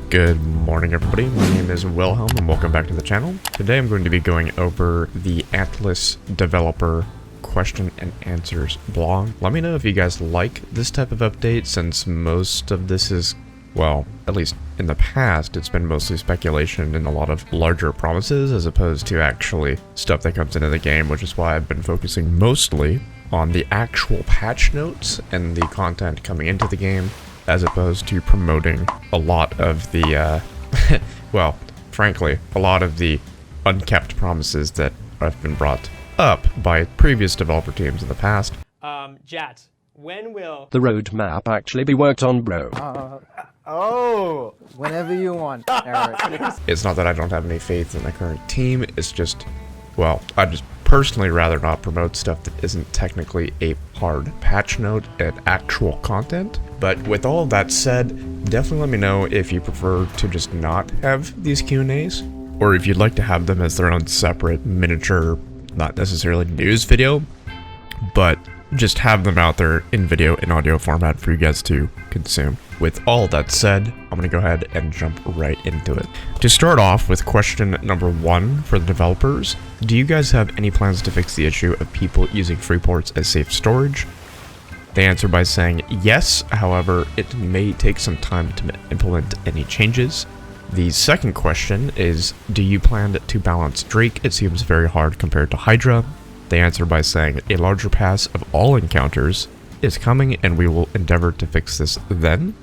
Good morning everybody, my name is Wilhelm and welcome back to the channel. Today I'm going to be going over the Atlas developer question and answers blog. Let me know if you guys like this type of update, since most of this is, well, at least in the past, it's been mostly speculation and a lot of larger promises as opposed to actually stuff that comes into the game, which is why I've been focusing mostly on the actual patch notes and the content coming into the game, as opposed to promoting a lot of the, well, frankly, a lot of the unkept promises that have been brought up by previous developer teams in the past. Jats, when will the roadmap actually be worked on, bro? Whenever you want, Eric. It's not that I don't have any faith in the current team, it's just, well, I'd just personally rather not promote stuff that isn't technically a hard patch note and actual content. But with all of that said, definitely let me know if you prefer to just not have these Q&As, or if you'd like to have them as their own separate miniature, not necessarily news video, but just have them out there in video and audio format for you guys to consume. With all that said, I'm going to go ahead and jump right into it. To start off with question number 1 for the developers, do you guys have any plans to fix the issue of people using free ports as safe storage? They answer by saying yes, however, it may take some time to implement any changes. The second question is, do you plan to balance Drake? It seems very hard compared to Hydra. They answer by saying a larger pass of all encounters is coming and we will endeavor to fix this then.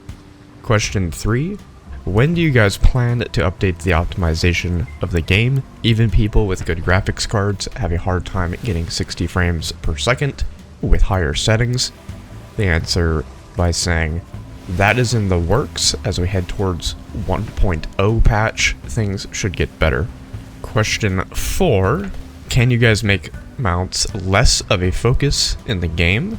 Question 3. When do you guys plan to update the optimization of the game? Even people with good graphics cards have a hard time getting 60 frames per second with higher settings. They answer by saying that is in the works. As we head towards 1.0 patch, things should get better. Question 4. Can you guys make mounts less of a focus in the game?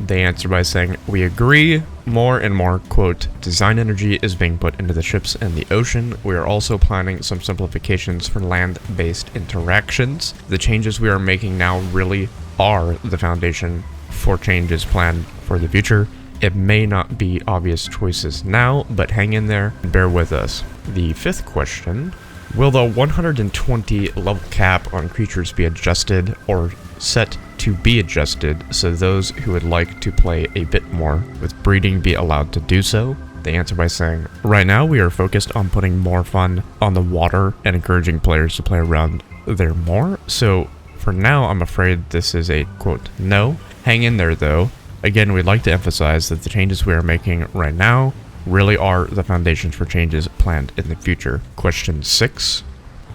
They answer by saying, we agree. More and more, quote, design energy is being put into the ships and the ocean. We are also planning some simplifications for land-based interactions. The changes we are making now really are the foundation for changes planned for the future. It may not be obvious choices now, but hang in there and bear with us. The 5th question, will the 120 level cap on creatures be adjusted or set to be adjusted so those who would like to play a bit more with breeding be allowed to do so? They answer by saying, right now we are focused on putting more fun on the water and encouraging players to play around there more, so for now I'm afraid this is a, quote, no. Hang in there though. Again, we'd like to emphasize that the changes we are making right now really are the foundations for changes planned in the future. Question 6.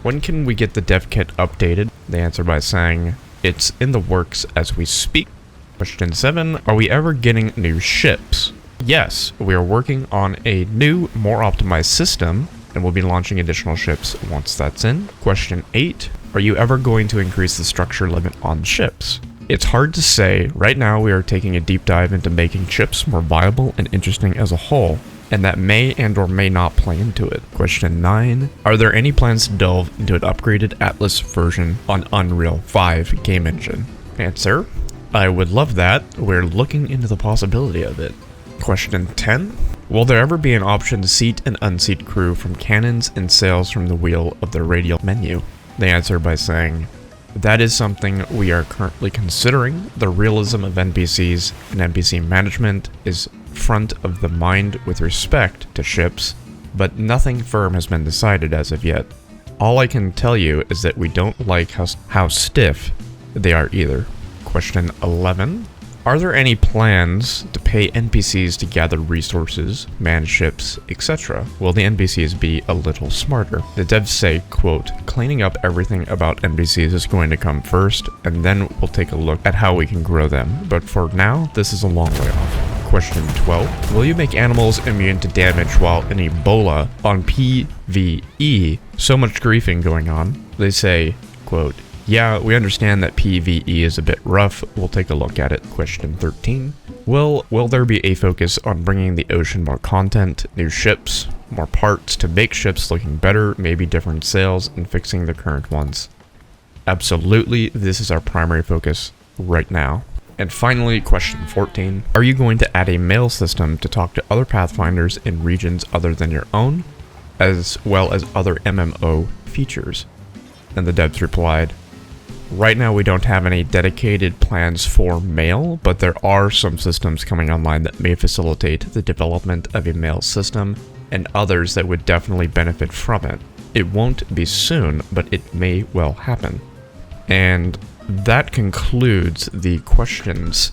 When can we get the dev kit updated? They answer by saying, it's in the works as we speak. Question 7. Are we ever getting new ships? Yes, we are working on a new, more optimized system, and we'll be launching additional ships once that's in. Question 8. Are you ever going to increase the structure limit on ships? It's hard to say. Right now we are taking a deep dive into making ships more viable and interesting as a whole, and that may and or may not play into it. Question 9. Are there any plans to delve into an upgraded Atlas version on Unreal 5 game engine? Answer. I would love that. We're looking into the possibility of it. Question 10. Will there ever be an option to seat and unseat crew from cannons and sails from the wheel of the radial menu? They answer by saying, that is something we are currently considering. The realism of NPCs and NPC management is front of the mind with respect to ships, but nothing firm has been decided as of yet. All I can tell you is that we don't like how stiff they are either. Question 11. Are there any plans to pay NPCs to gather resources, man ships, etc.? Will the NPCs be a little smarter? The devs say, quote, cleaning up everything about NPCs is going to come first, and then we'll take a look at how we can grow them. But for now, this is a long way off. Question 12. Will you make animals immune to damage while in Ebola on PvE? So much griefing going on. They say, quote, yeah, we understand that PvE is a bit rough. We'll take a look at it. Question 13. Will there be a focus on bringing the ocean more content, new ships, more parts to make ships looking better, maybe different sails, and fixing the current ones? Absolutely, this is our primary focus right now. And finally, question 14. Are you going to add a mail system to talk to other Pathfinders in regions other than your own? as well as other MMO features. And the devs replied, right now we don't have any dedicated plans for mail, but there are some systems coming online that may facilitate the development of a mail system, and others that would definitely benefit from it. It won't be soon, but it may well happen. And that concludes the questions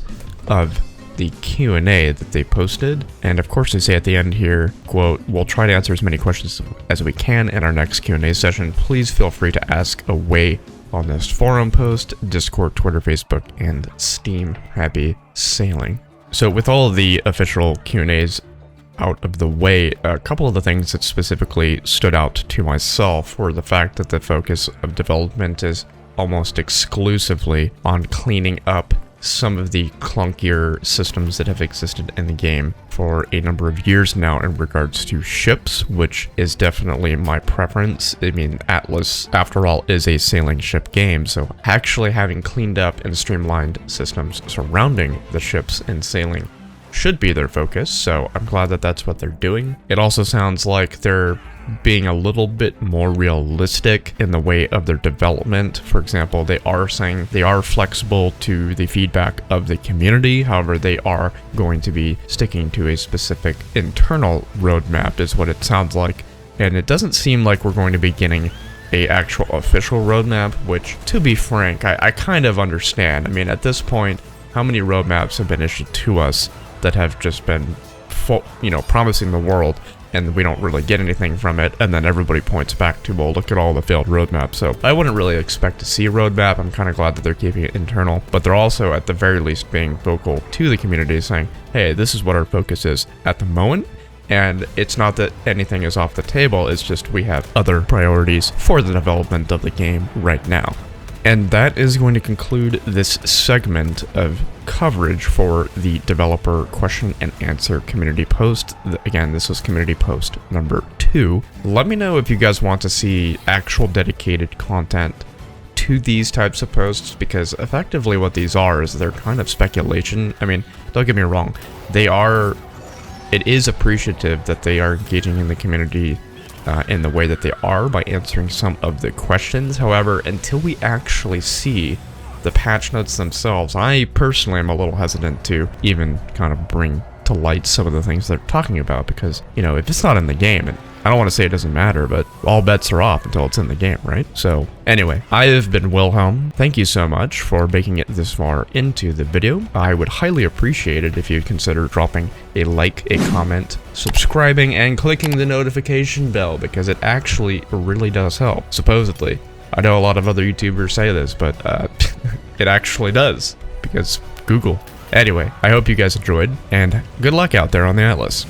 of the Q&A that they posted. And of course they say at the end here, quote, we'll try to answer as many questions as we can in our next Q&A session. Please feel free to ask away on this forum post, Discord, Twitter, Facebook, and Steam. Happy sailing. So with all of the official Q&As out of the way, a couple of the things that specifically stood out to myself were the fact that the focus of development is almost exclusively on cleaning up some of the clunkier systems that have existed in the game for a number of years now in regards to ships, which is definitely my preference. I mean, Atlas, after all, is a sailing ship game, so actually having cleaned up and streamlined systems surrounding the ships and sailing should be their focus, so I'm glad that that's what they're doing. It also sounds like they're being a little bit more realistic in the way of their development. For example, they are saying they are flexible to the feedback of the community. However, they are going to be sticking to a specific internal roadmap is what it sounds like. And it doesn't seem like we're going to be getting a actual official roadmap, which, to be frank, I kind of understand. I mean, at this point, how many roadmaps have been issued to us that have just been, promising the world, and we don't really get anything from it, and then everybody points back to, well, look at all the failed roadmaps. So I wouldn't really expect to see a roadmap. I'm kind of glad that they're keeping it internal, but they're also at the very least being vocal to the community, saying, hey, this is what our focus is at the moment. And it's not that anything is off the table, it's just we have other priorities for the development of the game right now. And that is going to conclude this segment of coverage for the developer question and answer community post. Again, this was community post number 2. Let me know if you guys want to see actual dedicated content to these types of posts, because effectively what these are is they're kind of speculation. I mean, don't get me wrong, it is appreciative that they are engaging in the community in the way that they are by answering some of the questions. However, until we actually see the patch notes themselves, I personally am a little hesitant to even kind of bring to light some of the things they're talking about, because, if it's not in the game, and I don't want to say it doesn't matter, but all bets are off until it's in the game, right? So anyway, I have been Wilhelm. Thank you so much for making it this far into the video. I would highly appreciate it if you'd consider dropping a like, a comment, subscribing, and clicking the notification bell, because it actually really does help, supposedly. I know a lot of other YouTubers say this, but it actually does, because Google. Anyway, I hope you guys enjoyed, and good luck out there on the Atlas.